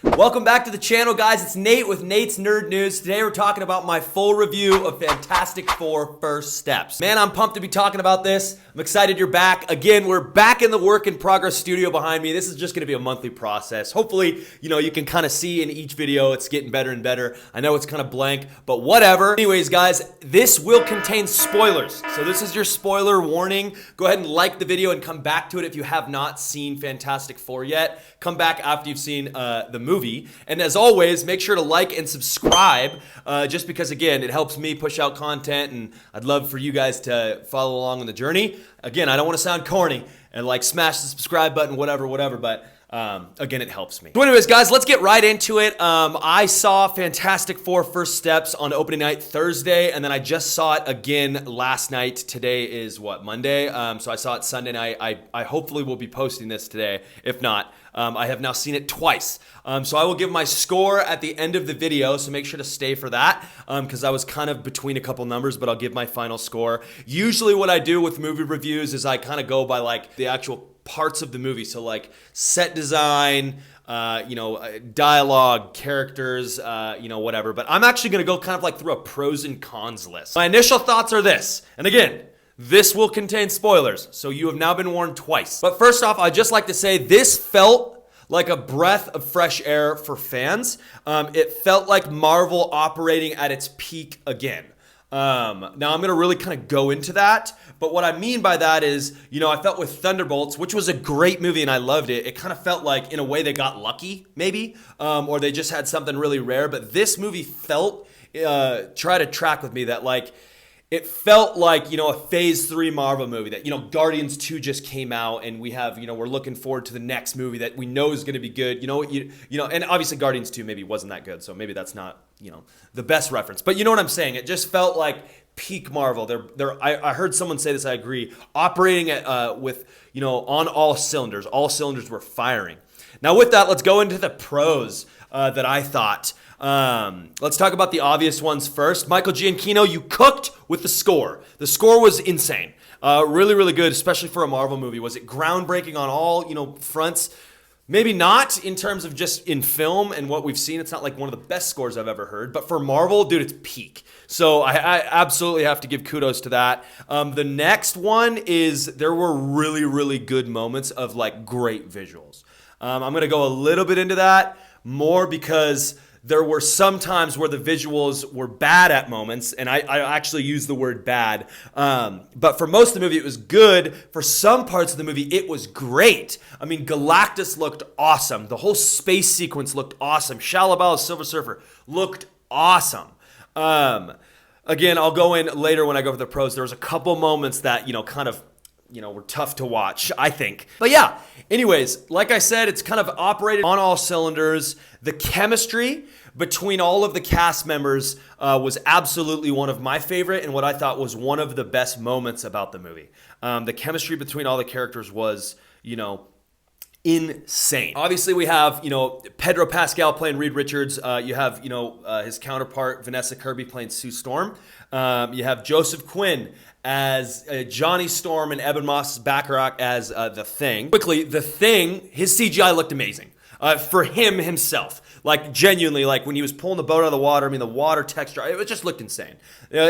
Welcome back to the channel, guys. It's Nate with Nate's Nerd News. Today we're talking about my full review of Fantastic Four: First Steps. Man, I'm pumped to be talking about this. I'm excited you're back. Again, we're back in the work in progress studio behind me. This is just going to be a monthly process. Hopefully, you can kind of see in each video it's getting better and better. I know it's kind of blank, but whatever. Anyways, guys, this will contain spoilers. So this is your spoiler warning. Go ahead and like the video and come back to it if you have not seen Fantastic Four yet. Come back after you've seen the movie. And as always, make sure to like and subscribe just because, again, it helps me push out content, and I'd love for you guys to follow along on the journey. Again, I don't want to sound corny and like smash the subscribe button, whatever, but again, it helps me. So anyways, guys, let's get right into it. I saw Fantastic Four: First Steps on opening night Thursday, and then I just saw it again last night. Today is what, Monday? So I saw it Sunday night. I hopefully will be posting this today. If not, I have now seen it twice. So I will give my score at the end of the video, so make sure to stay for that, because I was kind of between a couple numbers, but I'll give my final score. Usually what I do with movie reviews is I kind of go by like the actual parts of the movie, so like set design, dialogue, characters, whatever. But I'm actually going to go kind of like through a pros and cons list. My initial thoughts are this, and again, this will contain spoilers, so you have now been warned twice. But first off, I'd just like to say this felt like a breath of fresh air for fans. It felt like Marvel operating at its peak again. Now I'm going to really kind of go into that, but what I mean by that is, I felt with Thunderbolts, which was a great movie and I loved it, it kind of felt like in a way they got lucky maybe, or they just had something really rare, but this movie felt, try to track with me that like, it felt like, a phase 3 Marvel movie that, Guardians 2 just came out and we have, we're looking forward to the next movie that we know is going to be good. And obviously Guardians 2 maybe wasn't that good. So maybe that's not, the best reference, but you know what I'm saying? It just felt like peak Marvel. I heard someone say this, I agree, operating at, with, on all cylinders were firing. Now with that, let's go into the pros that I thought. Let's talk about the obvious ones first. Michael Giacchino, you cooked with the score. The score was insane. Really, really good, especially for a Marvel movie. Was it groundbreaking on all, fronts? Maybe not in terms of just in film and what we've seen. It's not like one of the best scores I've ever heard. But for Marvel, dude, it's peak. So I absolutely have to give kudos to that. The next one is there were really, really good moments of like great visuals. I'm going to go a little bit into that more because there were some times where the visuals were bad at moments, and I actually use the word bad. But for most of the movie, it was good. For some parts of the movie, it was great. I mean, Galactus looked awesome. The whole space sequence looked awesome. Shia LaBeouf's Silver Surfer looked awesome. Again, I'll go in later when I go for the pros. There was a couple moments that, kind of, were tough to watch, I think. But yeah, anyways, like I said, it's kind of operated on all cylinders. The chemistry between all of the cast members was absolutely one of my favorite and what I thought was one of the best moments about the movie. The chemistry between all the characters was, insane. Obviously, we have, Pedro Pascal playing Reed Richards. You have, his counterpart, Vanessa Kirby, playing Sue Storm. You have Joseph Quinn as Johnny Storm and Ebon Moss-Bachrach as The Thing. Quickly, The Thing, his CGI looked amazing. For him himself. Like, genuinely, like, when he was pulling the boat out of the water, I mean, the water texture, it just looked insane.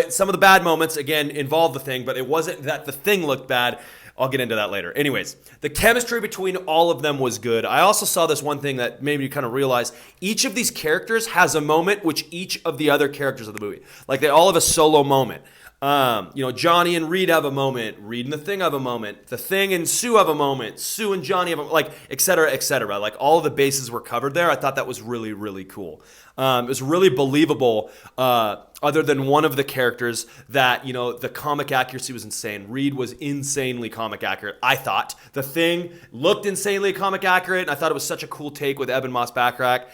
Some of the bad moments, again, involved The Thing, but it wasn't that The Thing looked bad. I'll get into that later. Anyways, the chemistry between all of them was good. I also saw this one thing that made me kind of realize each of these characters has a moment which each of the other characters of the movie. Like, they all have a solo moment. Johnny and Reed have a moment. Reed and The Thing have a moment. The Thing and Sue have a moment. Sue and Johnny have a, like, et cetera, et cetera. Like, all of the bases were covered there. I thought that was really, really cool. It was really believable, other than one of the characters that, the comic accuracy was insane. Reed was insanely comic accurate, I thought. The Thing looked insanely comic accurate, and I thought it was such a cool take with Ebon Moss-Bachrach.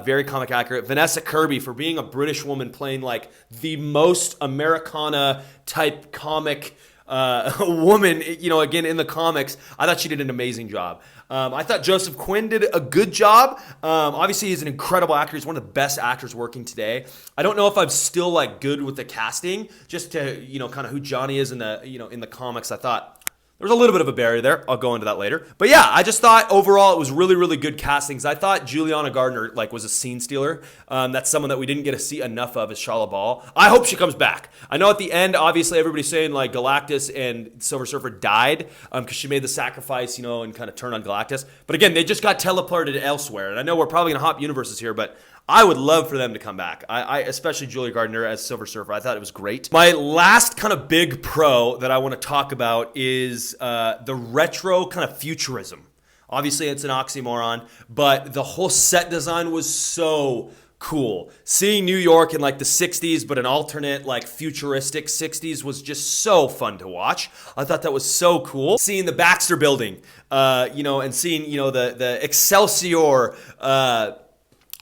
Very comic accurate. Vanessa Kirby, for being a British woman playing like the most Americana type comic woman, again, in the comics, I thought she did an amazing job. I thought Joseph Quinn did a good job. Obviously, he's an incredible actor. He's one of the best actors working today. I don't know if I'm still like good with the casting, just to, kind of who Johnny is in the, in the comics. I thought There was a little bit of a barrier there. I'll go into that later. But yeah, I just thought overall it was really, really good castings. I thought Juliana Gardner was a scene stealer. That's someone that we didn't get to see enough of, is Shala Ball. I hope she comes back. I know at the end, obviously everybody's saying Galactus and Silver Surfer died because she made the sacrifice, and kind of turned on Galactus. But again, they just got teleported elsewhere. And I know we're probably gonna hop universes here, but I would love for them to come back. I especially Julia Gardner as Silver Surfer. I thought it was great. My last kind of big pro that I want to talk about is the retro kind of futurism. Obviously, it's an oxymoron, but the whole set design was so cool. Seeing New York in the 60s, but an alternate futuristic 60s was just so fun to watch. I thought that was so cool. Seeing the Baxter Building, and seeing the Excelsior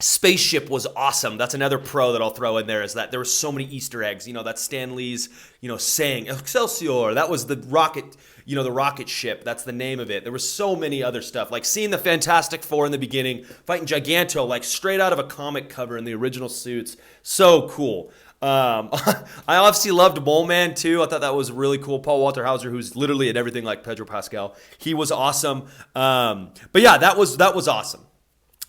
spaceship was awesome. That's another pro that I'll throw in there, is that there were so many Easter eggs. That Stan Lee's, saying Excelsior. That was the rocket, the rocket ship. That's the name of it. There was so many other stuff. Seeing the Fantastic Four in the beginning, fighting Giganto, straight out of a comic cover in the original suits. So cool. I obviously loved Mole Man too. I thought that was really cool. Paul Walter Hauser, who's literally in everything like Pedro Pascal. He was awesome. But yeah, that was awesome.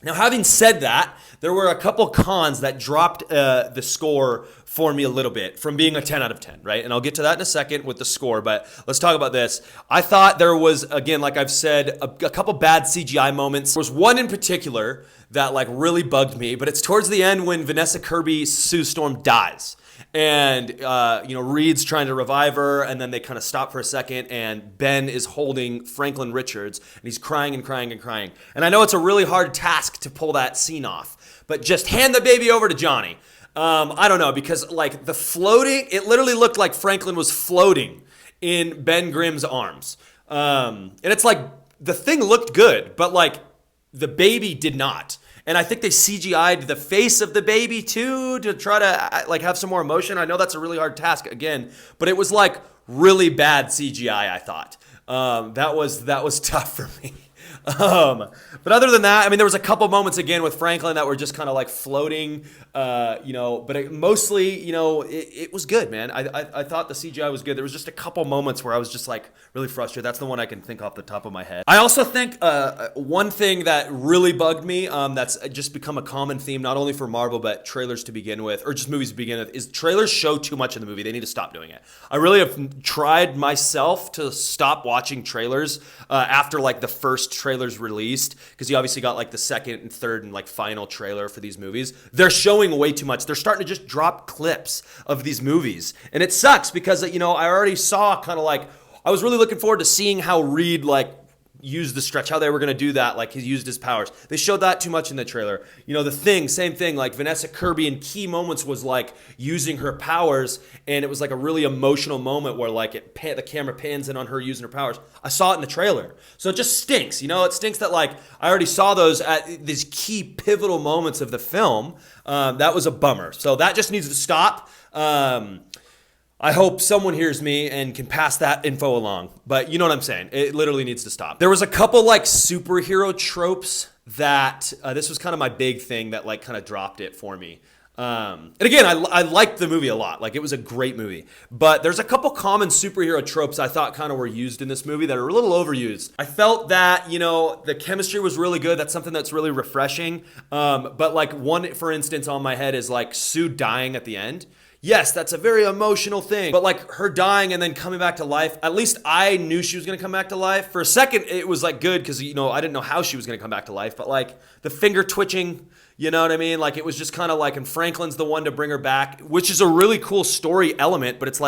Now, having said that, there were a couple cons that dropped the score for me a little bit from being a 10 out of 10, right? And I'll get to that in a second with the score, but let's talk about this. I thought there was, again, like I've said, a couple bad CGI moments. There was one in particular that really bugged me, but it's towards the end when Vanessa Kirby Sue Storm dies. And, Reed's trying to revive her, and then they kind of stop for a second, and Ben is holding Franklin Richards, and he's crying and crying and crying. And I know it's a really hard task to pull that scene off, but just hand the baby over to Johnny. I don't know, because, the floating, it literally looked like Franklin was floating in Ben Grimm's arms. And it's the thing looked good, but, the baby did not. And I think they CGI'd the face of the baby too to try to have some more emotion. I know that's a really hard task again, but it was really bad CGI, I thought. That was tough for me. But other than that, there was a couple moments again with Franklin that were just kind of floating, but mostly, it was good, man. I thought the CGI was good. There was just a couple moments where I was just really frustrated. That's the one I can think off the top of my head. I also think one thing that really bugged me, that's just become a common theme, not only for Marvel, but trailers to begin with, or just movies to begin with, is trailers show too much in the movie. They need to stop doing it. I really have tried myself to stop watching trailers after the first trailers released, because you obviously got the second and third and final trailer for these movies. They're showing way too much. They're starting to just drop clips of these movies, and it sucks because I already saw kind of I was really looking forward to seeing how Reed use the stretch, how they were going to do that, he used his powers. They showed that too much in the trailer. The Thing, same thing, Vanessa Kirby in key moments was using her powers, and it was a really emotional moment where the camera pans in on her using her powers. I saw it in the trailer. So it just stinks, it stinks that I already saw those at these key pivotal moments of the film. That was a bummer. So that just needs to stop. I hope someone hears me and can pass that info along. But you know what I'm saying. It literally needs to stop. There was a couple superhero tropes that this was kind of my big thing that kind of dropped it for me. And again, I liked the movie a lot. It was a great movie. But there's a couple common superhero tropes I thought kind of were used in this movie that are a little overused. I felt that, the chemistry was really good. That's something that's really refreshing. But one, for instance, on my head is Sue dying at the end. Yes, that's a very emotional thing. But her dying and then coming back to life, at least I knew she was going to come back to life. For a second, it was good because, I didn't know how she was going to come back to life. But the finger twitching, you know what I mean? It was just kind of and Franklin's the one to bring her back, which is a really cool story element. But it's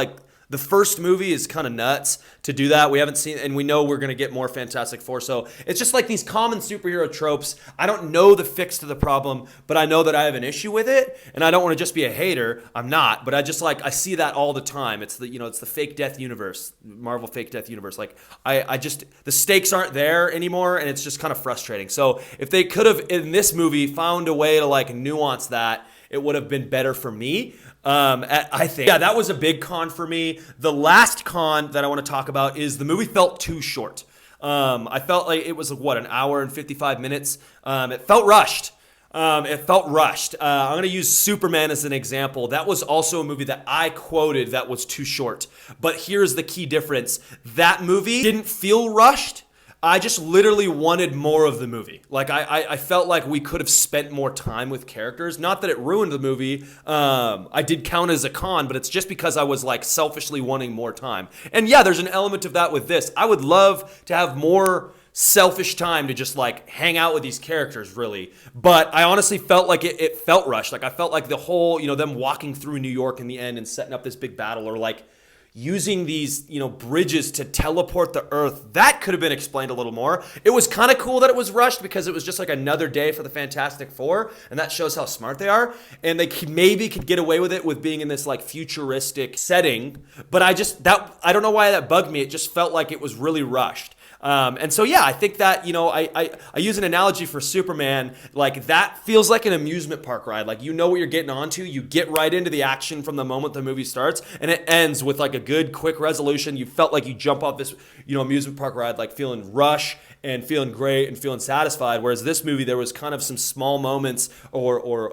the first movie is kind of nuts to do that. We haven't seen, and we know we're going to get more Fantastic Four. So it's just these common superhero tropes. I don't know the fix to the problem, but I know that I have an issue with it. And I don't want to just be a hater. I'm not, but I just I see that all the time. It's the, it's the fake death universe, Marvel fake death universe. I just, the stakes aren't there anymore. And it's just kind of frustrating. So if they could have in this movie found a way to nuance that, it would have been better for me. I think. Yeah, that was a big con for me. The last con that I want to talk about is the movie felt too short. I felt it was an hour and 55 minutes. It felt rushed. It felt rushed. I'm going to use Superman as an example. That was also a movie that I quoted that was too short. But here's the key difference. That movie didn't feel rushed. I just literally wanted more of the movie. Like, I felt like we could have spent more time with characters. Not that it ruined the movie. I did count as a con, but it's just because I was like selfishly wanting more time. And yeah, there's an element of that with this. I would love to have more selfish time to just like hang out with these characters, really. But I honestly felt like it felt rushed. Like, I felt like the whole, them walking through New York in the end and setting up this big battle, or like using these, bridges to teleport the Earth, that could have been explained a little more. It was kind of cool that it was rushed because it was just like another day for the Fantastic Four, and that shows how smart they are. And they maybe could get away with it with being in this like futuristic setting, but I don't know why that bugged me. It just felt like it was really rushed. And so, yeah, I think that, I use an analogy for Superman. Like, that feels like an amusement park ride. Like, you know what you're getting onto. You get right into the action from the moment the movie starts, and it ends with like a good, quick resolution. You felt like you jump off this, amusement park ride, like feeling rush and feeling great and feeling satisfied. Whereas this movie, there was kind of some small moments or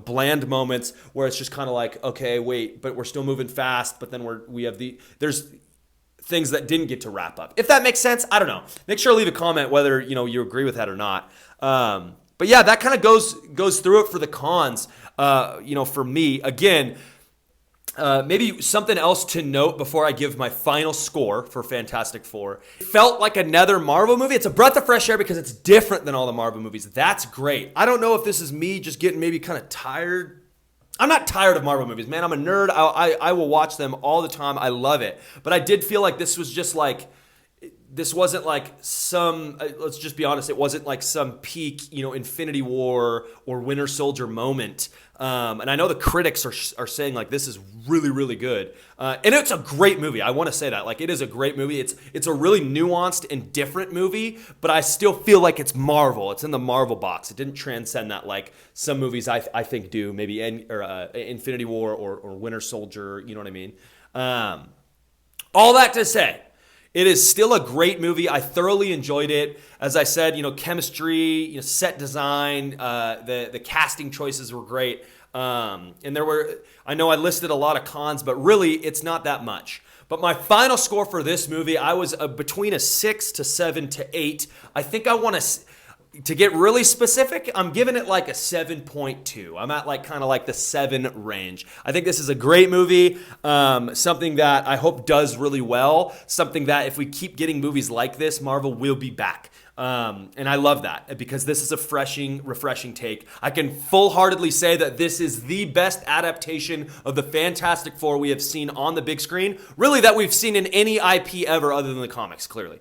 bland moments where it's just kind of like, okay, wait, but we're still moving fast. But then there's things that didn't get to wrap up. If that makes sense, I don't know. Make sure to leave a comment whether you agree with that or not. But yeah, that kind of goes through it for the cons. For me, again, maybe something else to note before I give my final score for Fantastic Four. It felt like another Marvel movie. It's a breath of fresh air because it's different than all the Marvel movies. That's great. I don't know if this is me just getting maybe kind of tired. I'm not tired of Marvel movies, man. I'm a nerd. I will watch them all the time. I love it. But I did feel like this was just like, this wasn't like some, let's just be honest, it wasn't like some peak, Infinity War or Winter Soldier moment. And I know the critics are saying like this is really, really good. And it's a great movie. I want to say that. Like, it is a great movie. It's a really nuanced and different movie, but I still feel like it's Marvel. It's in the Marvel box. It didn't transcend that like some movies I think do, maybe Infinity War or Winter Soldier, you know what I mean? All that to say, it is still a great movie. I thoroughly enjoyed it. As I said, chemistry, set design, the casting choices were great. And I know I listed a lot of cons, but really it's not that much. But my final score for this movie, I was between a 6 to 7 to 8. I think I want to get really specific, I'm giving it like a 7.2. I'm at like kind of like the 7 range. I think this is a great movie, something that I hope does really well, something that if we keep getting movies like this, Marvel will be back. And I love that because this is a refreshing take. I can full-heartedly say that this is the best adaptation of the Fantastic Four we have seen on the big screen, really that we've seen in any IP ever other than the comics, clearly.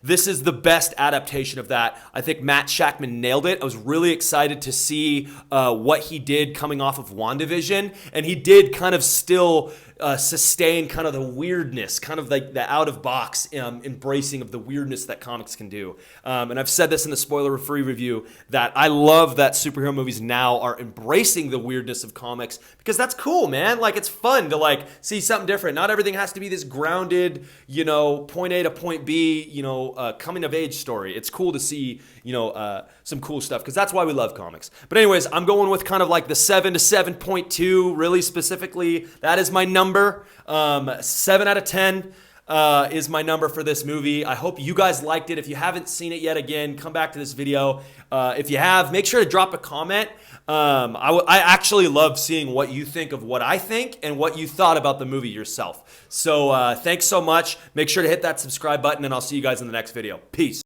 This is the best adaptation of that. I think Matt Shakman nailed it. I was really excited to see what he did coming off of WandaVision, and he did kind of still sustain kind of the weirdness, kind of like the out-of-box embracing of the weirdness that comics can do. And I've said this in the spoiler-free review that I love that superhero movies now are embracing the weirdness of comics because that's cool, man. Like, it's fun to like see something different. Not everything has to be this grounded, point A to point B, coming of age story. It's cool to see, some cool stuff because that's why we love comics. But anyways, I'm going with kind of like the 7 to 7.2, really specifically. That is my number. 7 out of 10 is my number for this movie. I hope you guys liked it. If you haven't seen it yet, again, come back to this video. If you have, make sure to drop a comment. I actually love seeing what you think of what I think and what you thought about the movie yourself. So thanks so much. Make sure to hit that subscribe button, and I'll see you guys in the next video. Peace.